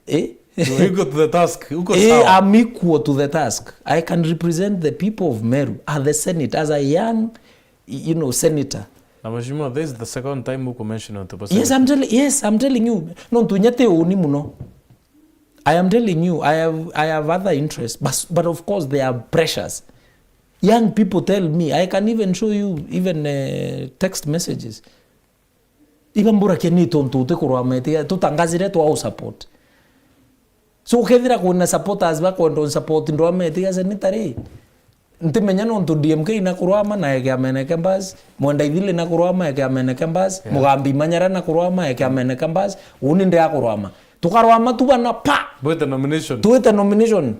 So you go to the task. Uko sawa. I'm equal to the task. I can represent the people of Meru at the Senate as a young, senator. Namashimo, this is the second time you mentioned on the Yes, I'm telling you. No, tunyate oni muno. I am telling you, I have other interests, but of course there are pressures. Young people tell me, I can even show you even text messages. ibambura keni tontu kurwama ite tutangazire twa support so ukethira kuna supporters ba kondo support ndo amete sanitary ntimenya no ntu DMK na kurwama na yake ameneke mbas mwenda ithile na kurwama yake ameneke mbas mugambi manyara na kurwama yake ameneke mbas uni ndi akurwama tukarwama tubana pa tuweta nomination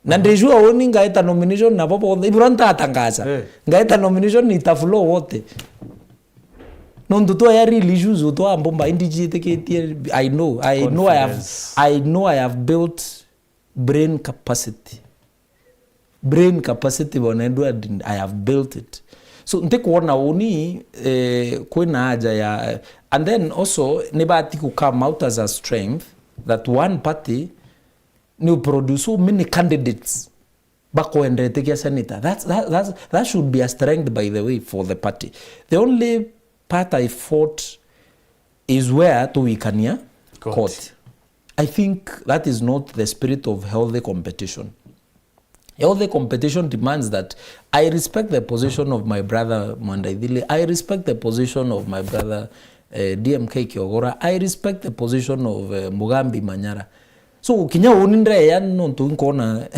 na ndejua oni ngaita nomination na popo ibranta atangaza ngaita nomination itaflow wote no nduto ya religious uto ambomba indigite ke I know I have built brain capacity bwana Edward, I have built it. So ntikuona uni kwina haja ya and then also nibati ku come out as a strength that one party new produce so many candidates bako endete kia senator. That should be a strength, by the way, for the party. The only part I fought is where to Ikania court. I think that is not the spirit of healthy competition. Healthy competition demands that I respect the position of my brother Mwandaidhili. I respect the position of my brother DMK Kiogora. I respect the position of Mugambi Manyara. So kinya unindre yan nontu nkona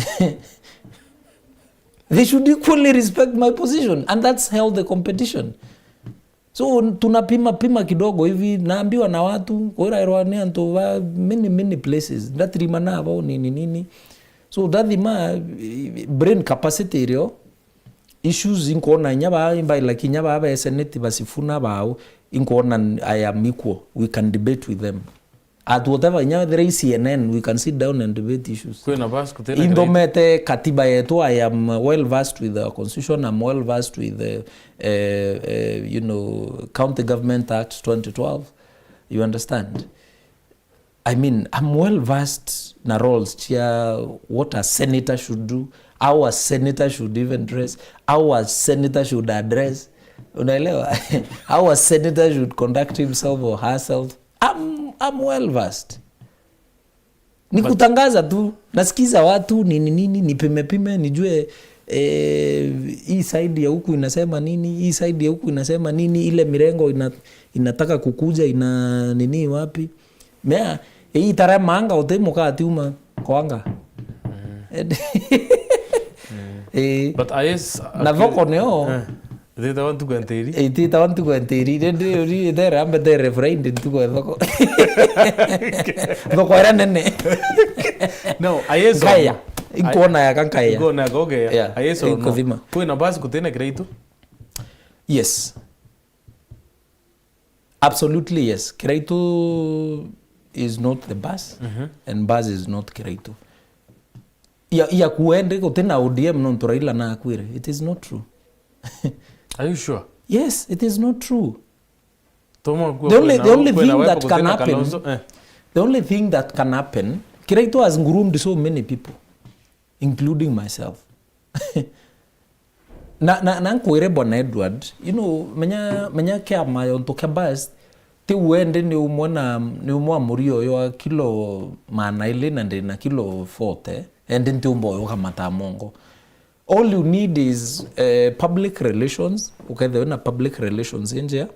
they should equally respect my position, and that's healthy competition. So tunapima kidogo hivi, naambiwa na watu ora erwane anto va many places that rimana bao nini. So that brain capacity rio issues inkona nyaba imba like nyaba ba senate basifuna bao inkona I am equal, we can debate with them at whatever nyaba there is CNN, we can sit down and debate issues. Indomete katiba yetu, I am well versed with the constitution, I'm well versed with the County Government Act 2012, you understand. I mean, I'm well versed na roles chia what a senator should do, how a senator should even dress, how a senator should address, unaelewa, how a senator should conduct himself or herself. I'm well versed. Ni kutangaza tu, nasikiza watu nini nipime nijue hii side ya huku inasema nini, hii side ya huku inasema nini, ile mirengo inataka kukuja ina nini wapi. Mea hii tare manga otemo ka tiuma kwanga. But IS na voko neo Ita want to go and teri. Ita want to go and teri. Then there ambe there refrain to go voko. Voko era nene. No, IS kaya. Ikona ya kan kaya. Ikona goge ya. IS no. Kodima. Kuina basi kutena crédito? Yes. Absolutely yes. Crédito is not the bus, and bus is not Crédito. Ya kuende kutena ODM non Raila na akwire. It is not true. Are you sure? Yes, it is not true. The only thing that can happen, Crédito has groomed so many people, including myself. na nkwire bwana Edward, menya kia mayo ntoke bus ti uende ni umwa murio yo kilo mana ile na kilo 40 and nti umbo yo kamata mongo. All you need is public relations. Okay, there are public relations in here.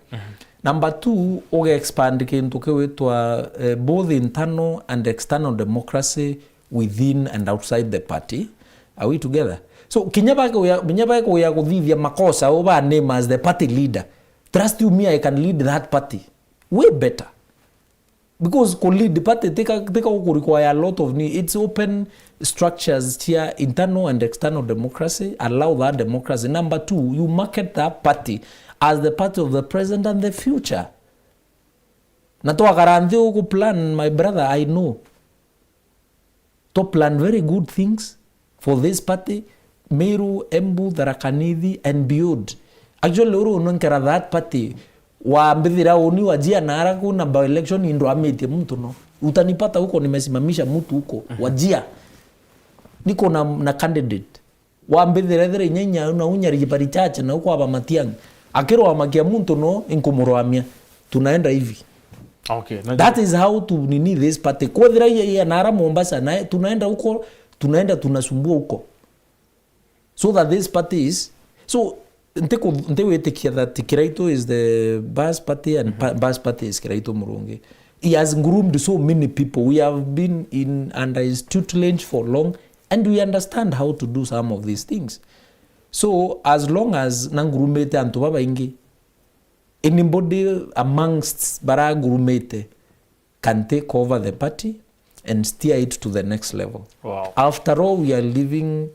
Number 2, okay, expand kintu kwetwa both internal and external democracy within and outside the party. Are we together? So kinyaba ko ya kuthithia makosa over name as the party leader. Trust you me, I can lead that party way better. Because to lead the party take require a lot of need. It's open structures here, internal and external democracy, allow that democracy. Number 2, you market that party as the party of the present and the future. Natoa garanti uku plan, my brother, I know. To plan very good things for this party, Meru, Embu, Tharaka-Nithi, and beyond. Actually, uru unonkera that party, waambithira uni wajia na araku na by election indo amete mtu no. Utanipata huko nimesimamisha mtu huko, wajia. Niko na candidate. Waambithira thire nyenya na unyari jipari chache na huko aba Matiang'i. Akero wa makia mtu no inkumurwamia. Tunaenda hivi. Okay. That is how to nini this party. Kwa dhira ya nara Mombasa na tunaenda huko, tunasumbua huko. So that this party is, so nte wetikia that Kiraito is the Bas party and Bas party is Kiraito Murungi. He has groomed so many people. We have been under his tutelage for long, and we understand how to do some of these things. So as long as nangurumete antubaba ingi, anybody amongst bara gurumete can take over the party and steer it to the next level. Wow. After all, we are living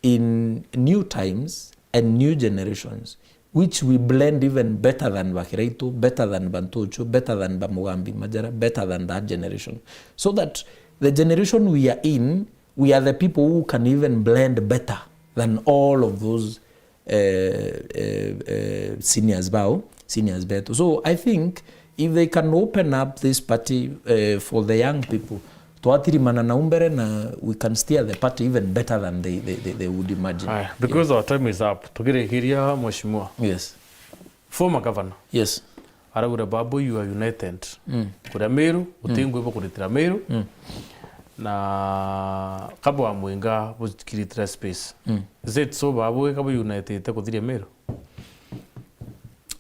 in new times and new generations, which we blend even better than Bakiraito, better than Bantocho, better than Bamugambi Majara, better than that generation. So that the generation we are in, we are the people who can even blend better than all of those seniors beto. So I think if they can open up this party for the young people, we can steer the party even better than they would imagine. Aye, because our time is up. Tukirehiria Mheshimiwa. Yes. Former governor. Yes. Aragura babu you are united. Kura Meru, utingu ipo kuritira Meru. Na kabo wa mwenga bukiritira space. Is it so babu kabo united kuthiria Meru?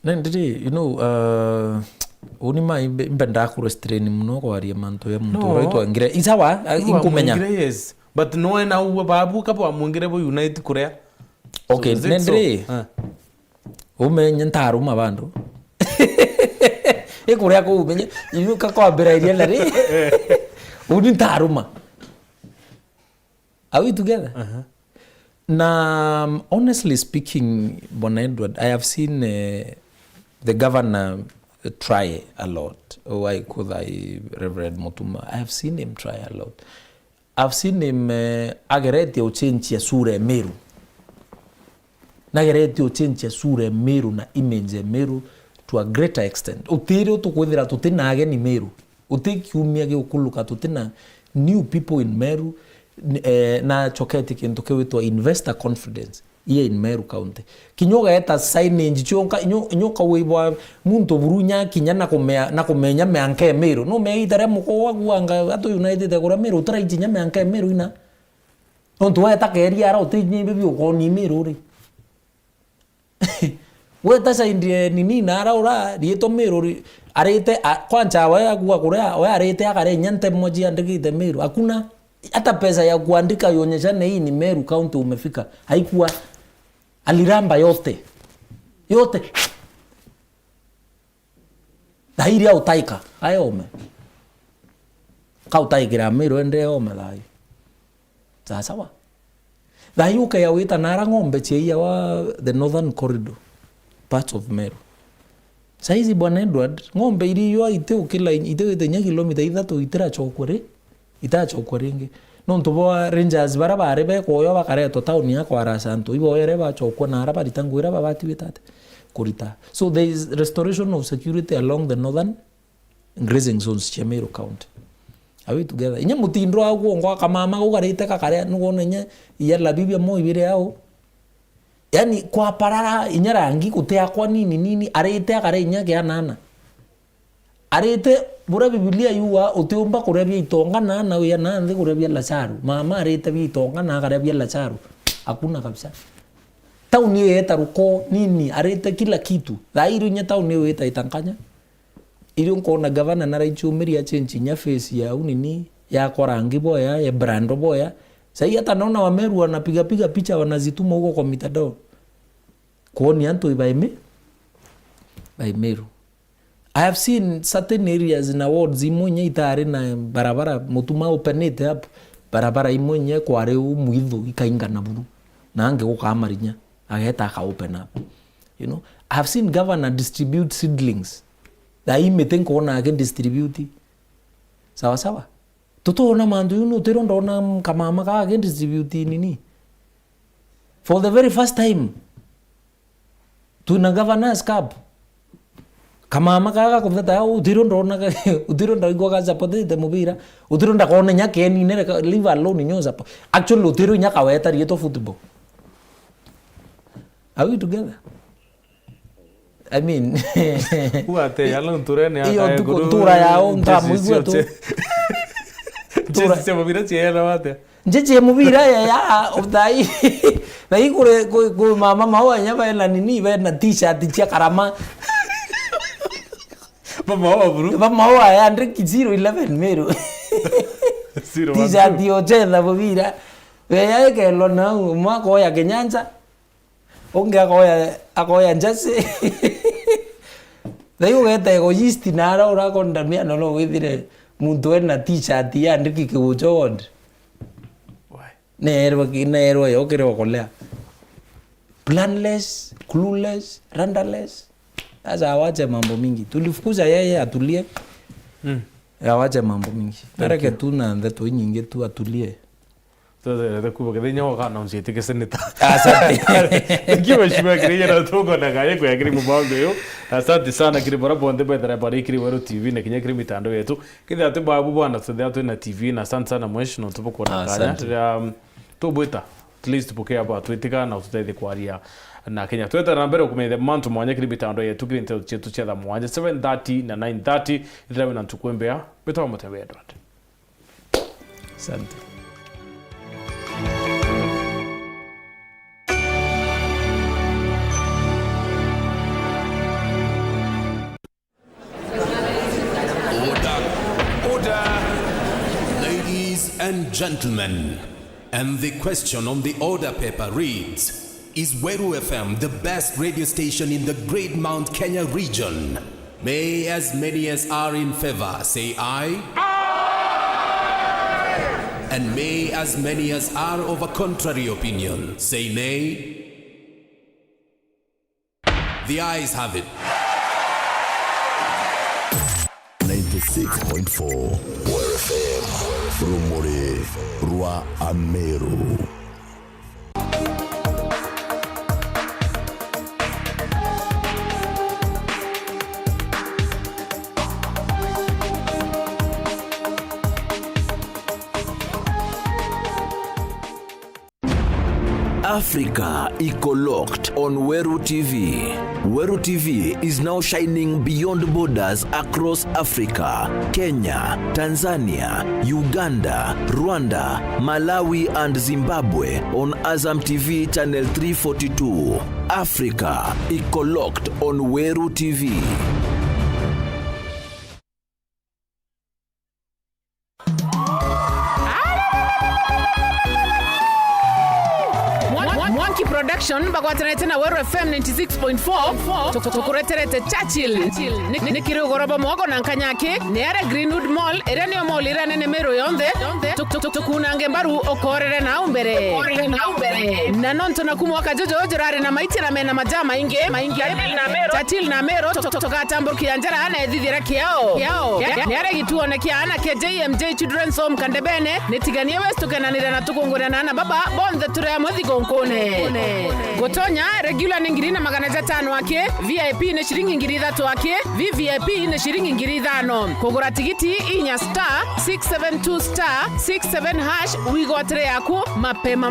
Nendiri, you know, unima imbenda kurestrain muno kwaria manto ya muntu raitwa ngira isawa inkumenya. Yes, but no na babu kabo wa mwingire bo united kurea. Okay, so, nendiri. Umenya ntaruma bandu. Ekurea ko umenya yuka kwa bera iria lari. Uni ntaruma. Are we together? Now, honestly speaking, Bon Edward, I have seen the governor try a lot. Reverend Mutuma. I have seen him try a lot. I've seen him agerete ochenchi ya sura Meru. Nagerete ochenchi ya sura Meru na image Meru to a greater extent. Utiri tukwithira tutina ageni Meru. Utikiumia ge ukuluka tutina new people in Meru. Na choketi kintu kiwitwa investor confidence iye in Meru County kinyoga eta signage chonka nyoka wibwa muntu burunya kinya na kumenya meanke Meru no meitare muko waguanga ato United agora Meru utaraitinya meanke Meru ina onto eta keria ara utinyi bibi ukoni Meru ri weta saindie nini na ara ora rieto Meru ri arete kwanza wa agua kurea wa arete akare nyante moji andikite Meru hakuna hata pesa ya kuandika ionyeshane hii ni Meru County umefika haikuwa aliramba yote dairi au taika ayome kautaikira Meru ende ome lai sasa wa dayuka ya wita nara ngombe cheia wa the northern corridor parts of Meru saizi Bwana Edward ngombe iliyo ite ukila ite nya kilomita 3 itira chokore itacho ringi no ntubo rangers barabare be koyo bakareto town ya kwa Rasanto ibo ere bachokwa na araba ritangwira babati bitate kurita. So there is restoration of security along the northern grazing zones cha Meru County. Are we together? Inya mutindro agu ngwa kamama go garite kakare nuone nya yalla bibia mo ibire yao. Yani kwa parara inya rangi kutea kwa nini arete akare inya ke anana. Arete bura Biblia yuwa uteumba kurebia itonga na uya nanthi kurebia Lacharu. Mama arete bi itonga na kurebia Lacharu. Hakuna kabisa. Tauni eta ruko nini arete kila kitu. Dhairu nya tauni eta itankanya. Ili nkona governor na raichu miri ya chenchi nya face ya unini ya korangi boya ya brando boya. Sai hata naona wa Meru wanapiga picha wanazituma huko kwa mitandao. Kuoni anto by Meru. I have seen certain areas in awards imonye itare na barabara mutuma openete up barabara imonye kware umuithu ikainga na buru na ange gukamarinya ageta ka open up. You know, I have seen governor distribute seedlings da imete nkona age distribute sawa tutona mandu yuno tero ndona kamama ka age distribute nini for the very first time tuna governors cup kama makaga kuveta utironda igwa kaza potete mubira utironda kone nyake ni ne leave alone nyoza actually utiro nyaka weta rieto football. Are we together? I mean uate yalo nturene aka tura yao nta muigwe tu tura se mubira chiera wate njeje mubira ya uthai thai kure mama mawa nyaba na nini we na t-shirt cia karama mama wa ya ndiki 011 mero t-shirt yo chetha mubira we ya kelo na mwako ya Kenyanja onge akoya njase thai ugete egoist na ara urakondamia no withire muntu ena t-shirt ya ndiki kiuchonde Nero yo quiero colea. Planless, clueless, randaless. Sasa awache mambo mingi. Tulifukuza yeye atulie. Awache mambo mingi. Tareke tu na ndeto nyingi tu atulie. Sasa kuba kidenya wakana unsiyete keseneta. Asante. Kiwa shima kirinya na toko na kaya kwa kiri mbango yo. Asante sana kiri bora bonde bedara bari kiri wero TV na kinya kiri mitando yetu. Kida ate babu bwana tsende atu na TV na asante sana mweshi no tupo kwa kaya. Tubwita at least tupokea hapa twetika na ututaithi kwaria na Kenya tweta na mbere kumethe mantu mwanya kiri mitando yetu kiri nteto chetu chetha mwanya 7:30 na 9:30 ithirawe na tukwembea betawa mutewe Edward. Asante. And gentlemen, and the question on the order paper reads, is Weru FM the best radio station in the Great Mount Kenya region? May as many as are in favor say aye. Aye. And may as many as are of a contrary opinion say nay. The ayes have it. 96.4 Weru FM. Rumore Rua Ameru. Africa iko locked on Weru TV. Weru TV is now shining beyond borders across Africa, Kenya, Tanzania, Uganda, Rwanda, Malawi and Zimbabwe on Azam TV channel 342. Africa iko locked on Weru TV. Production bagwatanete na Weru FM 96.4 tukureterete Churchill nikiri goroba mogo na nkanyake neare Greenwood Mall erenio mall irane ne mero yonde tukunange mbaru okorere na umbere na nonto na kumwaka jojo jorare na maiti na mena majama inge Churchill na mero tokatambuki anjara na edhidira kiao neare gituone kiana ke JMJ Children's Home Kandebene netiganie westu kenanira na tukungura na baba bonde ture mwathi gonkone Gotonya regular ni ngiri na magana 500 wake, VIP ni shilingi ngiri 3 wake, VVIP ni shilingi ngiri 5. Kugura tikiti inya *672*67# wigo atre yako mapema.